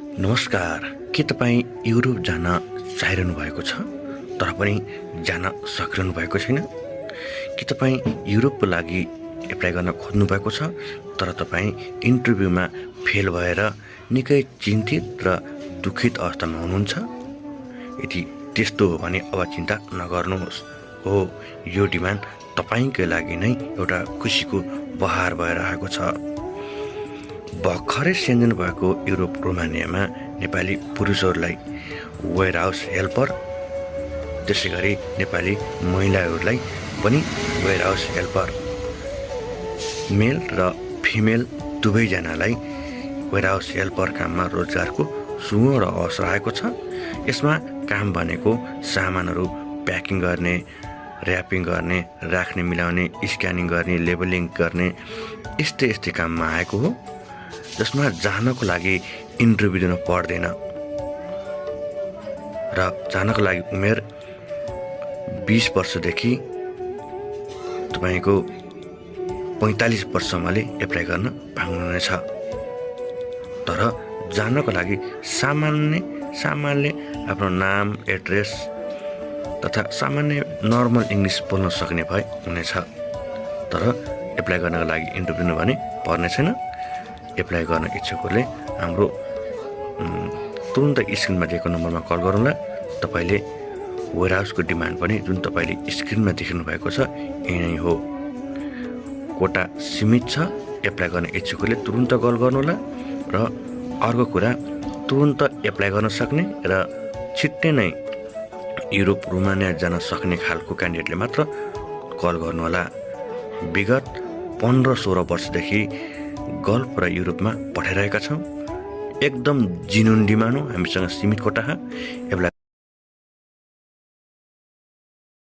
नमस्कार। के तपाईँ युरोप जान चाहिरहनु भएको छ तर पनि जान सकिरहनु भएको छैन? के तपाईँ युरोपको लागि एप्लाई गर्न खोज्नु भएको छ तर तपाईँ इन्टरभ्यूमा फेल भएर निकै चिन्तित र दुखित अवस्थामा हुनुहुन्छ? यदि त्यस्तो हो भने अब चिन्ता नगर्नुहोस्। हो, यो डिमान्ड तपाईँकै लागि नै एउटा खुसीको बहार भएर आएको छ। भर्खरै सेन्जन भएको युरोप रोमानियामा नेपाली पुरुषहरूलाई वेयर हाउस हेल्पर, त्यसै गरी नेपाली महिलाहरूलाई पनि वेयर हाउस हेल्पर, मेल र फिमेल दुवैजनालाई वेयर हाउस हेल्पर काममा रोजगारको सुवर्ण अवसर आएको छ। यसमा काम भनेको सामानहरू प्याकिङ गर्ने, ऱ्यापिङ गर्ने, राख्ने, मिलाउने, स्क्यानिङ गर्ने, लेबलिङ गर्ने यस्तै काममा आएको हो, जसमा जानको लागि इन्टरभ्यू दिन पर्दैन र जानको लागि उमेर 20 वर्षदेखि तपाईँको 45 वर्षसम्मले एप्लाई गर्न पाउनुहुनेछ। तर जानको लागि सामान्य आफ्नो नाम, एड्रेस तथा सामान्य नर्मल इङ्ग्लिस बोल्न सक्ने भए हुनेछ। तर एप्लाई गर्नको लागि इन्टरभ्यू भने पर्ने छैन। एप्लाई गर्न इच्छुकहरूले हाम्रो तुरुन्त स्क्रिनमा दिएको नम्बरमा कल गरौँला। तपाईँले वेयर हाउसको डिमान्ड पनि जुन तपाईँले स्क्रिनमा देख्नु भएको छ यही नै हो। कोटा सीमित छ। एप्लाई गर्न इच्छुकहरूले तुरुन्त कल गर्नुहोला। र अर्को कुरा, तुरुन्त एप्लाई गर्न सक्ने र छिट्टै नै युरोप रोमानिया जान सक्ने खालको क्यान्डिडेटले मात्र कल गर्नुहोला। विगत 15-16 वर्षदेखि गल्फ र युरोपमा पठाइरहेका छौँ। एकदम जिनुन डिमान्ड हो। हामीसँग सीमित कोटा एप्लाई